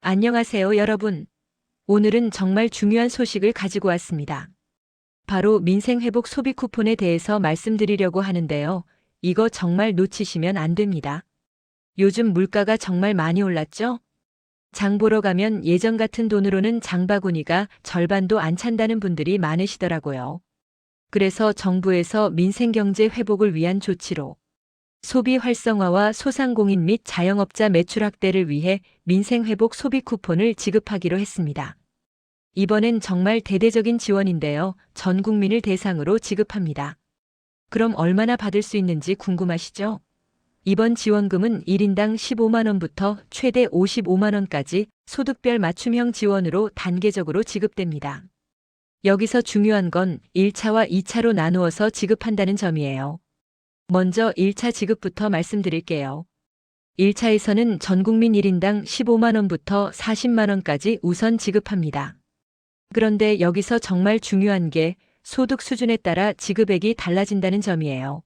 안녕하세요, 여러분. 오늘은 정말 중요한 소식을 가지고 왔습니다. 바로 민생회복 소비 쿠폰에 대해서 말씀드리려고 하는데요. 이거 정말 놓치시면 안 됩니다. 요즘 물가가 정말 많이 올랐죠? 장 보러 가면 예전 같은 돈으로는 장바구니가 절반도 안 찬다는 분들이 많으시더라고요. 그래서 정부에서 민생경제 회복을 위한 조치로 소비 활성화와 소상공인 및 자영업자 매출 확대를 위해 민생회복 소비 쿠폰을 지급하기로 했습니다. 이번엔 정말 대대적인 지원인데요. 전 국민을 대상으로 지급합니다. 그럼 얼마나 받을 수 있는지 궁금하시죠? 이번 지원금은 1인당 15만 원부터 최대 55만 원까지 소득별 맞춤형 지원으로 단계적으로 지급됩니다. 여기서 중요한 건 1차와 2차로 나누어서 지급한다는 점이에요. 먼저 1차 지급부터 말씀드릴게요. 1차에서는 전국민 1인당 15만 원부터 40만 원까지 우선 지급합니다. 그런데 여기서 정말 중요한 게 소득 수준에 따라 지급액이 달라진다는 점이에요.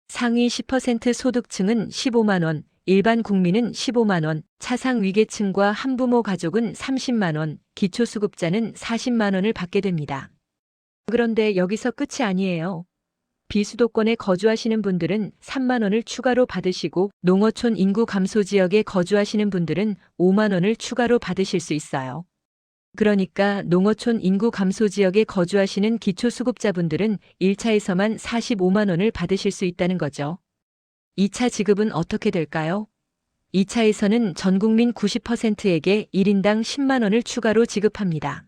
상위 10% 소득층은 15만 원, 일반 국민은 15만 원, 차상 위계층과 한부모 가족은 30만 원, 기초수급자는 40만 원을 받게 됩니다. 그런데 여기서 끝이 아니에요. 비수도권에 거주하시는 분들은 3만 원을 추가로 받으시고 농어촌 인구 감소 지역에 거주하시는 분들은 5만 원을 추가로 받으실 수 있어요. 그러니까 농어촌 인구 감소 지역에 거주하시는 기초수급자분들은 1차에서만 45만 원을 받으실 수 있다는 거죠. 2차 지급은 어떻게 될까요? 2차에서는 전국민 90%에게 1인당 10만 원을 추가로 지급합니다.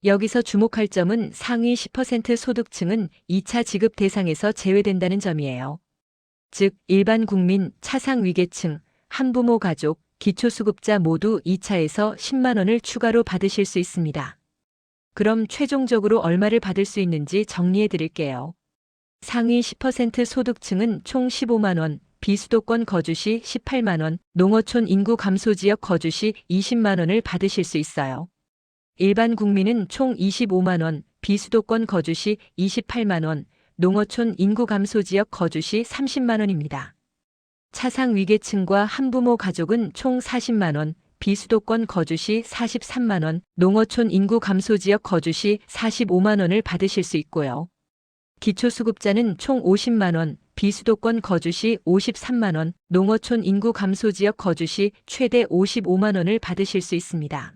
여기서 주목할 점은 상위 10% 소득층은 2차 지급 대상에서 제외된다는 점이에요. 즉, 일반 국민, 차상 위계층, 한부모 가족, 기초수급자 모두 2차에서 10만 원을 추가로 받으실 수 있습니다. 그럼 최종적으로 얼마를 받을 수 있는지 정리해 드릴게요. 상위 10% 소득층은 총 15만 원, 비수도권 거주시 18만 원, 농어촌 인구 감소 지역 거주시 20만 원을 받으실 수 있어요. 일반 국민은 총 25만 원, 비수도권 거주시 28만 원, 농어촌 인구 감소 지역 거주시 30만 원입니다. 차상 위계층과 한부모 가족은 총 40만 원, 비수도권 거주시 43만 원, 농어촌 인구 감소 지역 거주시 45만 원을 받으실 수 있고요. 기초수급자는 총 50만 원, 비수도권 거주시 53만 원, 농어촌 인구 감소 지역 거주시 최대 55만 원을 받으실 수 있습니다.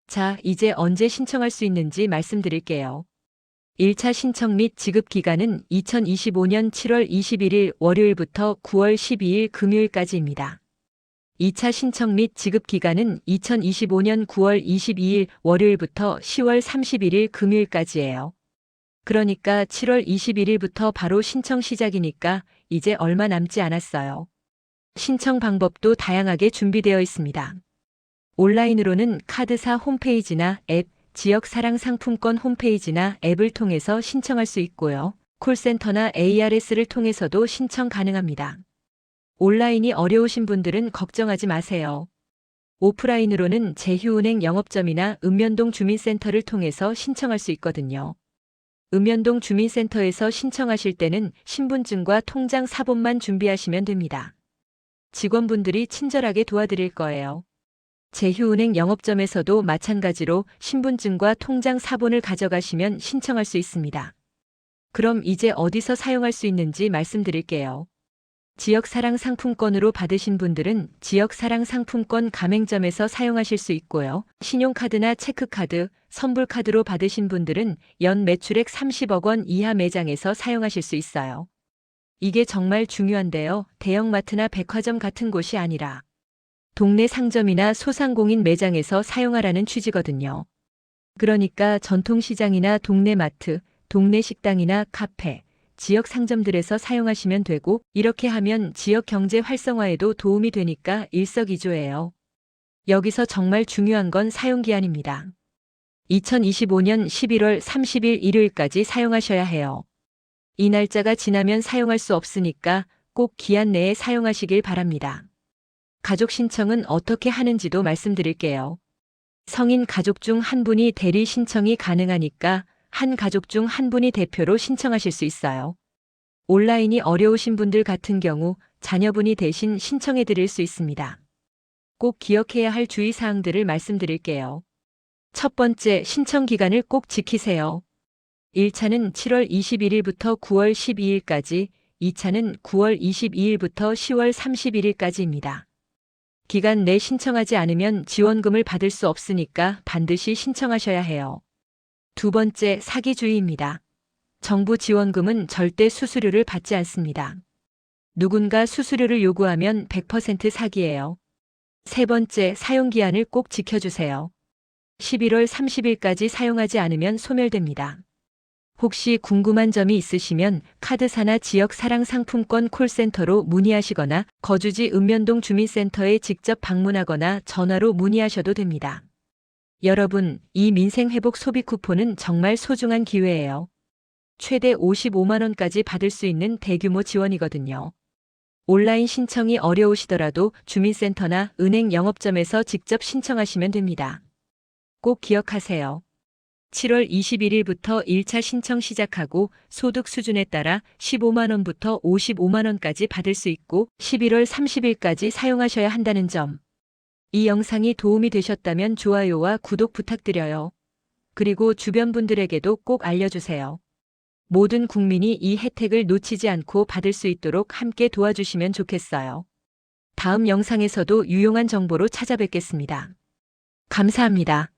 자, 이제 언제 신청할 수 있는지 말씀드릴게요. 1차 신청 및 지급 기간은 2025년 7월 21일 월요일부터 9월 12일 금요일까지입니다. 2차 신청 및 지급 기간은 2025년 9월 22일 월요일부터 10월 31일 금요일까지예요. 그러니까 7월 21일부터 바로 신청 시작이니까 이제 얼마 남지 않았어요. 신청 방법도 다양하게 준비되어 있습니다. 온라인으로는 카드사 홈페이지나 앱, 지역사랑 상품권 홈페이지나 앱을 통해서 신청할 수 있고요. 콜센터나 ARS를 통해서도 신청 가능합니다. 온라인이 어려우신 분들은 걱정하지 마세요. 오프라인으로는 제휴은행 영업점이나 읍면동 주민센터를 통해서 신청할 수 있거든요. 읍면동 주민센터에서 신청하실 때는 신분증과 통장 사본만 준비하시면 됩니다. 직원분들이 친절하게 도와드릴 거예요. 제휴은행 영업점에서도 마찬가지로 신분증과 통장 사본을 가져가시면 신청할 수 있습니다. 그럼 이제 어디서 사용할 수 있는지 말씀드릴게요. 지역사랑 상품권으로 받으신 분들은 지역사랑 상품권 가맹점에서 사용하실 수 있고요. 신용카드나 체크카드, 선불카드로 받으신 분들은 연 매출액 30억 원 이하 매장에서 사용하실 수 있어요. 이게 정말 중요한데요. 대형마트나 백화점 같은 곳이 아니라 동네 상점이나 소상공인 매장에서 사용하라는 취지거든요. 그러니까 전통시장이나 동네 마트, 동네 식당이나 카페, 지역 상점들에서 사용하시면 되고 이렇게 하면 지역 경제 활성화에도 도움이 되니까 일석이조예요. 여기서 정말 중요한 건 사용기한입니다. 2025년 11월 30일 일요일까지 사용하셔야 해요. 이 날짜가 지나면 사용할 수 없으니까 꼭 기한 내에 사용하시길 바랍니다. 가족 신청은 어떻게 하는지도 말씀드릴게요. 성인 가족 중 한 분이 대리 신청이 가능하니까 한 가족 중 한 분이 대표로 신청하실 수 있어요. 온라인이 어려우신 분들 같은 경우 자녀분이 대신 신청해 드릴 수 있습니다. 꼭 기억해야 할 주의사항들을 말씀드릴게요. 첫 번째, 신청 기간을 꼭 지키세요. 1차는 7월 21일부터 9월 12일까지, 2차는 9월 22일부터 10월 31일까지입니다. 기간 내 신청하지 않으면 지원금을 받을 수 없으니까 반드시 신청하셔야 해요. 두 번째, 사기주의입니다. 정부 지원금은 절대 수수료를 받지 않습니다. 누군가 수수료를 요구하면 100% 사기예요. 세 번째, 사용기한을 꼭 지켜주세요. 11월 30일까지 사용하지 않으면 소멸됩니다. 혹시 궁금한 점이 있으시면 카드사나 지역 사랑상품권 콜센터로 문의하시거나 거주지 읍면동 주민센터에 직접 방문하거나 전화로 문의하셔도 됩니다. 여러분, 이 민생회복 소비 쿠폰은 정말 소중한 기회예요. 최대 55만 원까지 받을 수 있는 대규모 지원이거든요. 온라인 신청이 어려우시더라도 주민센터나 은행 영업점에서 직접 신청하시면 됩니다. 꼭 기억하세요. 7월 21일부터 1차 신청 시작하고 소득 수준에 따라 15만 원부터 55만 원까지 받을 수 있고 11월 30일까지 사용하셔야 한다는 점. 이 영상이 도움이 되셨다면 좋아요와 구독 부탁드려요. 그리고 주변 분들에게도 꼭 알려주세요. 모든 국민이 이 혜택을 놓치지 않고 받을 수 있도록 함께 도와주시면 좋겠어요. 다음 영상에서도 유용한 정보로 찾아뵙겠습니다. 감사합니다.